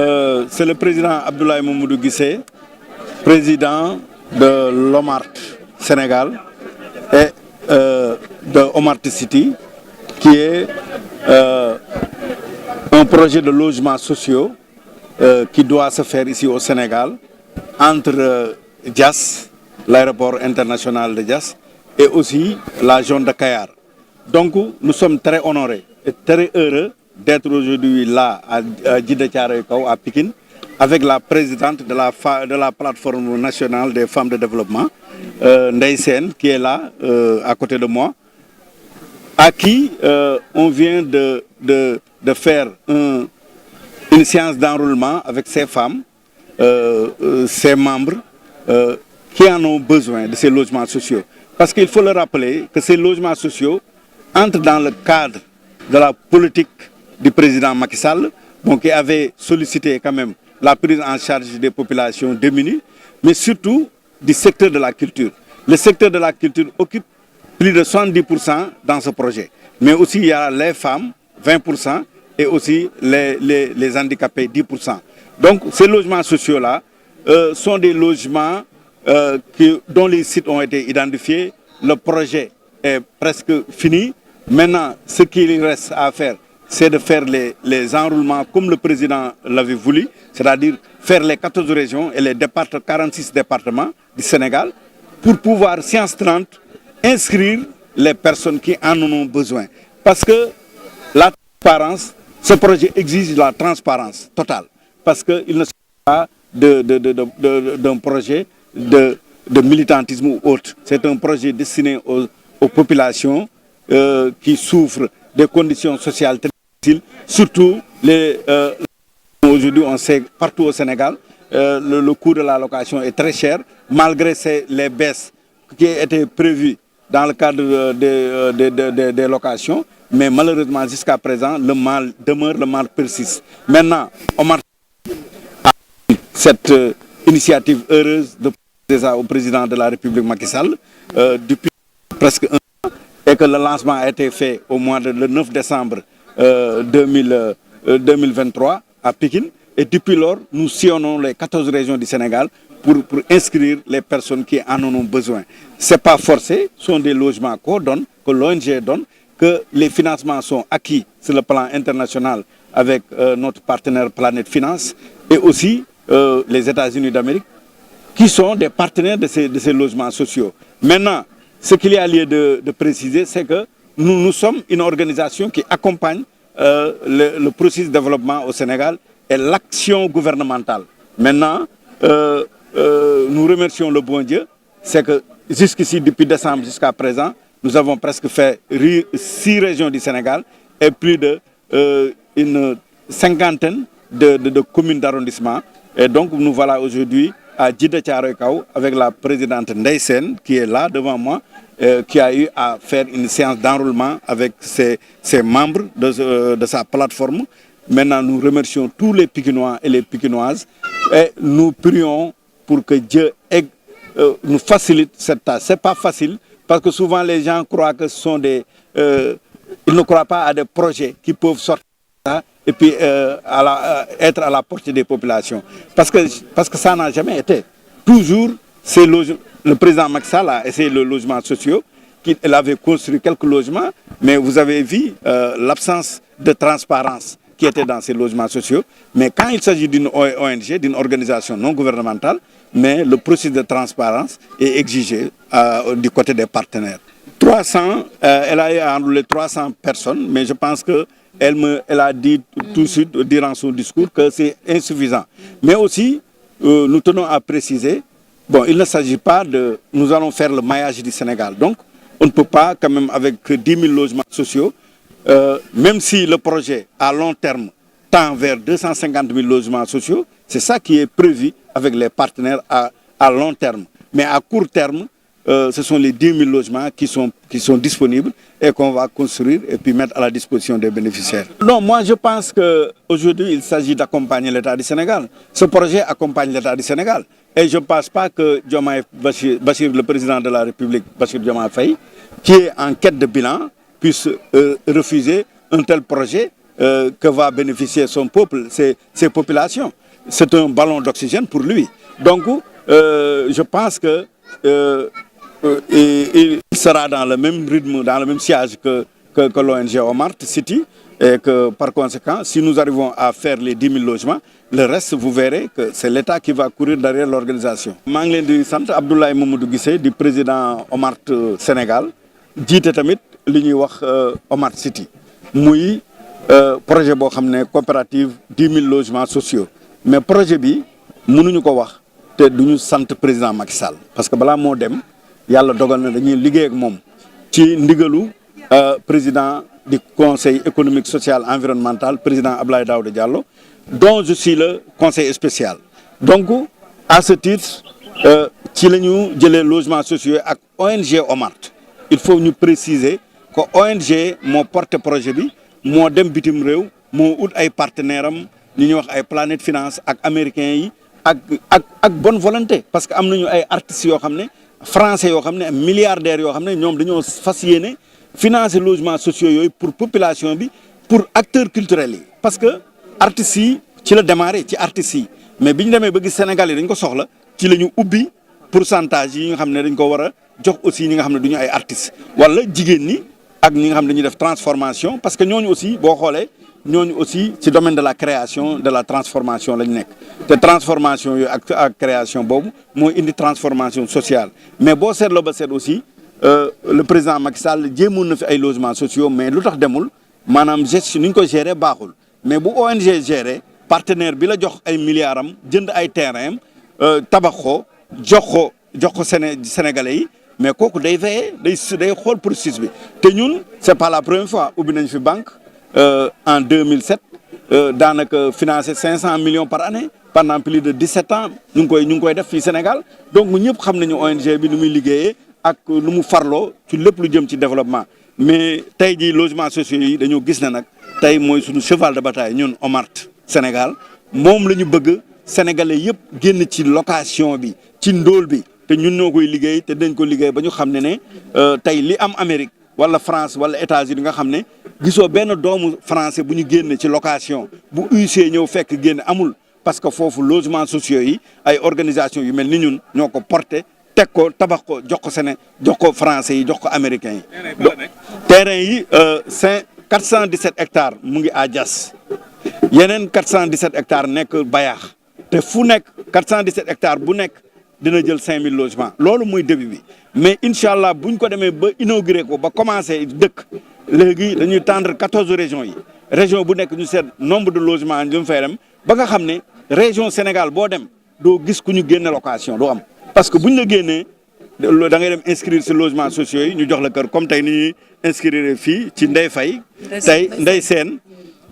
C'est le président Abdoulaye Mamadou Guissé, président de l'Omart Sénégal et de Omart City, qui est un projet de logements sociaux qui doit se faire ici au Sénégal, entre Diass, l'aéroport international de Diass, et aussi la zone de Kayar. Donc nous sommes très honorés et très heureux d'être aujourd'hui là à Djiddah Thiaroye Kao, à Pikine, avec la présidente de la plateforme nationale des femmes de développement, Ndeye Sène, qui est là à côté de moi, à qui on vient de faire une séance d'enrôlement avec ces femmes, ces membres qui en ont besoin de ces logements sociaux. Parce qu'il faut le rappeler que ces logements sociaux entrent dans le cadre de la politique du président Macky Sall, bon, qui avait sollicité quand même la prise en charge des populations démunies, mais surtout du secteur de la culture. Le secteur de la culture occupe plus de 70% dans ce projet. Mais aussi il y a les femmes, 20%, et aussi les handicapés, 10%. Donc ces logements sociaux-là sont des logements dont les sites ont été identifiés. Le projet est presque fini. Maintenant, ce qu'il reste à faire, c'est de faire les enroulements comme le président l'avait voulu, c'est-à-dire faire les 14 régions et les 46 départements du Sénégal pour pouvoir, séance 30, inscrire les personnes qui en ont besoin. Parce que la transparence, ce projet exige la transparence totale. Parce qu'il ne s'agit pas d'un projet de militantisme ou autre. C'est un projet destiné aux populations qui souffrent des conditions sociales très difficiles, surtout aujourd'hui on sait partout au Sénégal, le coût de la location est très cher, malgré les baisses qui étaient prévues dans le cadre des locations, mais malheureusement jusqu'à présent le mal demeure, le mal persiste. Maintenant, on marche cette initiative heureuse au président de la République Macky Sall depuis presque un an, et que le lancement a été fait au mois le 9 décembre 2023 à Pikine. Et depuis lors, nous sillonnons les 14 régions du Sénégal pour inscrire les personnes qui en ont besoin. Ce n'est pas forcé, ce sont des logements qu'on donne, que l'ONG donne, que les financements sont acquis sur le plan international avec notre partenaire Planète Finance et aussi les États-Unis d'Amérique, qui sont des partenaires de ces logements sociaux. Maintenant, ce qu'il y a lieu de préciser, c'est que nous sommes une organisation qui accompagne le processus de développement au Sénégal et l'action gouvernementale. Maintenant, nous remercions le bon Dieu, c'est que jusqu'ici, depuis décembre jusqu'à présent, nous avons presque fait 6 régions du Sénégal et plus une cinquantaine de communes d'arrondissement. Et donc, nous voilà aujourd'hui à Djiddah Thiaroye Kao avec la présidente Ndeye Sène qui est là devant moi, qui a eu à faire une séance d'enrôlement avec ses membres de sa plateforme. Maintenant, nous remercions tous les Pikinois et les Pikinoises et nous prions pour que Dieu nous facilite cette tâche. Ce n'est pas facile parce que souvent les gens croient que ce sont ils ne croient pas à des projets qui peuvent sortir et puis être à la portée des populations. Parce que ça n'a jamais été. Toujours, le président Macky Sall a essayé le logement social, il avait construit quelques logements, mais vous avez vu l'absence de transparence qui était dans ces logements sociaux. Mais quand il s'agit d'une ONG, d'une organisation non gouvernementale, mais le processus de transparence est exigé du côté des partenaires. Elle a enrôlé 300 personnes, mais je pense que elle a dit tout de suite durant son discours que c'est insuffisant. Mais aussi, nous tenons à préciser, bon, il ne s'agit pas de... Nous allons faire le maillage du Sénégal. Donc, on ne peut pas, quand même, avec 10 000 logements sociaux, même si le projet, à long terme, tend vers 250 000 logements sociaux, c'est ça qui est prévu avec les partenaires à long terme. Mais à court terme, ce sont les 10 000 logements qui sont disponibles et qu'on va construire et puis mettre à la disposition des bénéficiaires. Non, moi je pense qu'aujourd'hui il s'agit d'accompagner l'État du Sénégal. Ce projet accompagne l'État du Sénégal. Et je ne pense pas que Bachir, le président de la République, Bachir Diomaye Faye, qui est en quête de bilan, puisse refuser un tel projet que va bénéficier son peuple, ses populations. C'est un ballon d'oxygène pour lui. Donc, je pense que il sera dans le même rythme, dans le même sillage que l'ONG Omart City. Et que par conséquent, si nous arrivons à faire les 10 000 logements, le reste, vous verrez que c'est l'État qui va courir derrière l'organisation. Je suis Abdoulaye Mamadou Guissé, du président Omart Sénégal, jiite tamit li ñuy wax Omart City muy projet boo xam ne coopérative 10 000 logements sociaux mais projet bi mënuñu ko wax te duñu sant président Macky Sall parce que balaa moo dem yàlla dogal na dañuy liggéey ak moom ci ndigalu président du conseil économique social environnemental président Abdoulaye Daouda Diallo dont je suis le conseiller spécial donc à ce titre ci la ñu jëlee logements sociaux ak ONG Omart il faut ñu préciser que ONG moo porté projet bi moo dem bitim réew moo ut ay partenaires am ñu ñuy wax ay Planète Finance ak américains yi ak bonne volonté parce que am nañu ay artistes yoo xam ne français yoo xam ne milliardaires yoo xam ne ñoom dañoo fas yéene financer logements sociaux yooyu pour population bi pour acteurs culturels yi parce que artistes yi ci la démarré ci artistes yi mais bi ñu demee ba gis Sénégal yi dañ ko soxla ci la ñu ubbi pourcentage yi nga xam ne dañ ko war a jox aussi ñi nga xam ne du ñu ay artistes wala jigéen ñi ak ñi nga xam ne dañuy def transformation parce que ñooñu aussi boo xoolee ñooñu aussi ci domaine de la création de la transformation lañ nekk te transformation yooyu ak création boobu mooy indi transformation sociale mais boo seetloo ba seet aussi le président Macky Sall jéemoon na fi ay logements sociaux mais lu tax demul maanaam gestion ni ñu ko gérer baaxul mais bu ONG gérer partenaire bi la jox ay milliards am jënd ay terrain am tabax ko jox ko Sénégalais yi mais kooku day veiller day xool processus bi te ñun c'est pas la première fois ubbi nañ fi banque en 2007 daanaka financé 500 millions par année pendant plus de 17 ans ñu ngi koy def fii Sénégal donc ñëpp xam nañu ONG bi nu muy liggéeyee ak nu mu farloo ci lépp lu jëm ci développement mais tey jii logements sociaux yi dañoo gis ne nag tey mooy suñu cheval de bataille ñun Omart Sénégal moom la ñu bëgg sénégalais yëpp génn ci location bi ci ndóol bi te ñun ñoo koy liggéey te dañ ko liggéey ba ñu xam ne tey li am Amérique wala France wala États-Unis nga xam ne gisoo benn doomu français bu ñu génn ci location bu UC ñëw fekk génn amul parce que foofu logements sociaux yi ay organisation yu mel ni ñun ñoo ko porté teg ko tabax ko jox ko français yi jox ko américains yi. terrain yi 417 hectares mu ngi à Diass yeneen 417 hectares nekk Bayaax te fu nekk 417 hectares bu nekk dina jël 5000 logements loolu mooy début bi mais incha allah buñ ko demee ba inauguré ko ba commencé dëkk léegi dañuy tendre 14 régions yi région bu nekk ñu seet nombre de logements ñu mu fay dem ba nga xam ne région Sénégal boo dem doo gis ku ñu génne location doo am. parce que bu ñu la génnee da ngay dem inscrire ci logements sociaux yi ñu jox la kër comme tey ni ñuy inscrire fii ci Ndeye Faye tey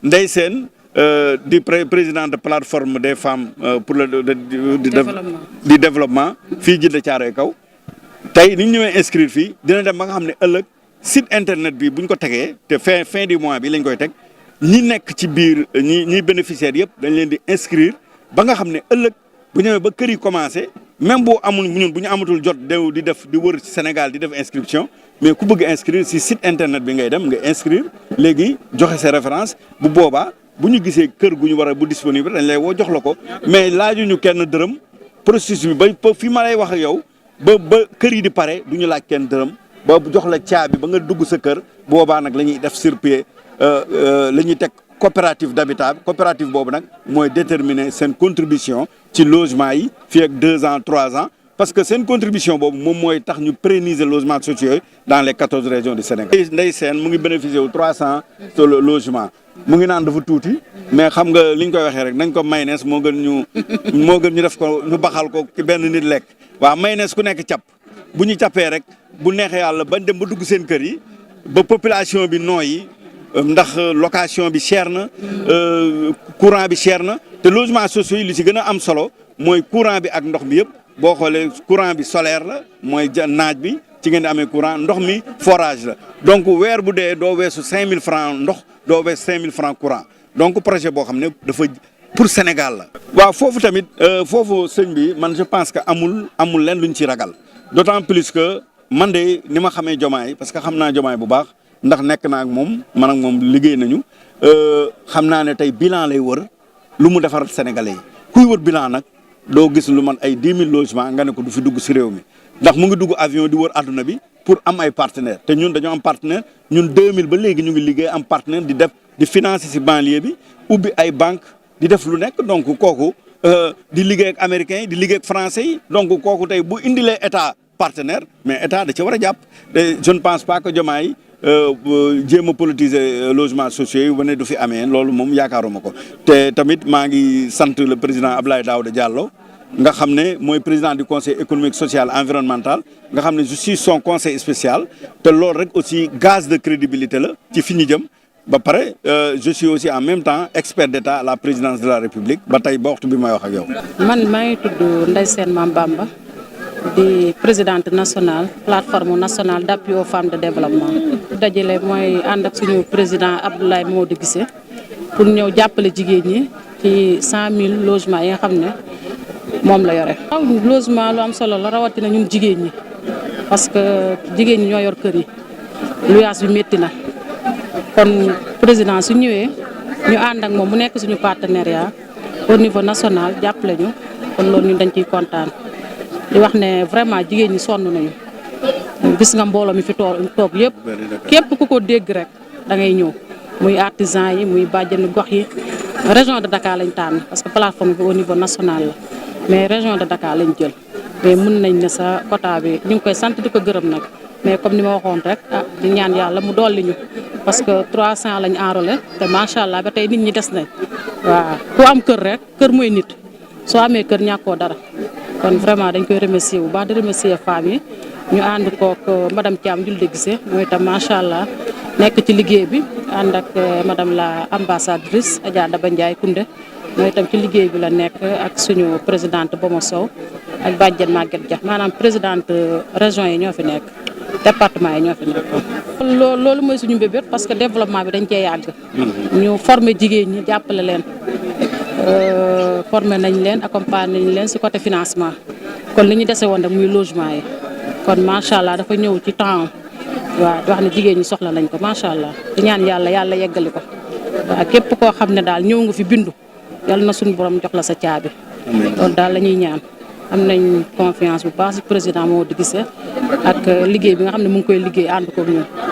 Ndeye Sène di président de plateforme des femmes pour le du développement fii Djiddah Thiaroye Kaw tey ni ñu ñëwee inscrire fii dina dem ba nga xam ne ëllëg site internet bi bu ñu ko tegee te fin du mois bi lañ koy teg ñi nekk ci biir ñi bénéficiaires yëpp dañ leen di inscrire ba nga xam ne ëllëg bu ñëwee ba kër yi commencé même boo amul ñun bu ñu amatul jot di wër ci Sénégal di def inscription mais ku bëgg inscrire ci site internet bi ngay dem nga inscrire léegi joxe ses références bu boobaa bu ñu gisee kër gu ñu war a bu disponible dañ lay woo jox la ko mais laajuñu kenn dërëm processus bi ba fi ma lay wax ak yow ba kër yi di pare du ñu laaj kenn dërëm ba jox la caabi ba nga dugg sa kër boobaa nag la ñuy def sur pied la ñuy teg coopérative d'habitat coopérative boobu nag mooy déterminer seen contribution ci logement yi fii ak 2 ans 3 ans parce que seen contribution boobu moom mooy tax ñu pérenniser logements sociaux dans les 14 régions du Sénégal. Ndeye Sène mu ngi bénéficier wu 300 logements mu ngi naan dafa tuuti mais xam nga li ñu koy waxee rek nañ ko mayonnaise moo gën ñu def ko ñu baxal ko ci benn nit lekk waaw mayonnaise ku nekk cap bu ñu cappee rek bu neexee yàlla bañ dem ba dugg seen kër yi ba population bi nooyi ndax location bi cher na courant bi cher na te logements sociaux yi li ci gën a am solo mooy courant bi ak ndox mi yëpp boo xoolee courant bi solaire la mooy naaj bi ci ngeen di amee courant ndox mi forage la donc weer bu dee doo weesu 5000 francs ndox doo weesu 5000 francs courant donc projet boo xam ne dafa pour Sénégal la. waaw foofu tamit foofu sëñ bi man je pense que amul leen luñ ci ragal d'autant plus que man de ni ma xamee Diomaye parce que xam naa Diomaye bu baax ndax nekk naa ak moom man ak moom liggéey nañu xam naa ne tey bilan lay wër lu mu defaral sénégalais yi kuy wër bilan nag doo gis lu man ay 10 000 logements nga ne ko du fi dugg si réew mi ndax mu ngi dugg avion di wër àdduna bi pour am ay partenaires te ñun dañoo am partenaire ñun 2000 ba léegi ñu ngi liggéey am partenaire di financer si banlieue bi ubbi ay banque di def lu nekk donc kooku di liggéey ak américains yi di liggéey ak français yi donc kooku tey bu indilee état partenaire mais état da ci war a jàpp te je ne pense pas que Diomaye jéem a politiser logements sociaux yi wane du fi amee loolu moom yaakaaruma ko te tamit maa ngi sant le président Abdoulaye Daouda Diallo nga xam ne mooy président du conseil économique social environnemental nga xam ne je suis son conseil spécial te loolu rek aussi gage de crédibilité la ci fi ñu jëm ba pare je suis aussi en même temps expert d'État à la présidence de la République ba tey ba waxtu bi may wax ak yow. man maa ngi tudd Ndeye Sène Mame Bamba di présidente nationale plateforme nationale d'appui aux femmes de développement. dajale mooy ànd ak suñu président Abdoulaye Modou Guissé pour ñëw jàppale jigéen ñi ci 100 000 logements yi nga xam ne moom la yore. waaw logement lu am solo la rawatina ñun jigéen ñi parce que jigéen ñi ñoo yor kër yi luyaas bi métti na kon président su ñëwee ñu ànd ak moom mu nekk suñu partenariat au niveau national jàppale ñu kon loolu ñun dañ ciy kontaan. di wax ne vraiment jigéen ñi sonn nañu gis nga mbooloo mi fi toog yëpp képp ku ko dégg rek da ngay ñëw muy artisan yi muy bàjjenu gox yi région de Dakar lañ tànn parce que plateforme bi au niveau national la mais région de Dakar lañ jël mais mun nañ ne sa quota bi ñu ngi koy sant di ko gërëm nag mais comme ni ma waxoon rek di ñaan yàlla mu dolli ñu parce que 300 lañ enrôlé te macha allah ba tey nit ñi des nañ waaw ku am kër rek kër mooy nit soo amee kër ñàkkoo dara. kon vraiment dañ koy remercier bu baax di remercier femmes yi ñu ànd kook madame Thiam Julde Guissé mooy itam macha allah nekk ci liggéey bi ànd ak madame la ambassadrice Adja Daba Ndiaye Koundé mooy itam ci liggéey bi la nekk ak suñu présidente Bomo Sow ak bàjjen Maguette Dia maanaam présidente région yi ñoo fi nekk département yi ñoo fi nekk. loolu mooy suñu mbébét parce que développement bi dañ cee yàgg. ñu former jigéen ñi jàppale leen. formé nañ leen accompagné nañ leen ci côté financement kon li ñu dese woon rek muy logement yi kon macha allah dafa ñëw ci temps waaw di wax ne jigéen ñi soxla nañ ko macha allah di ñaan yàlla yeggali ko waaw képp koo xam ne daal ñëw nga fi bindu yàlla na suñu borom jox la sa caabi loolu daal la ñuy ñaan am nañ confiance bu baax ci président Modou Guissé ak liggéey bi nga xam ne mu ngi koy liggéey ànd ko ñun.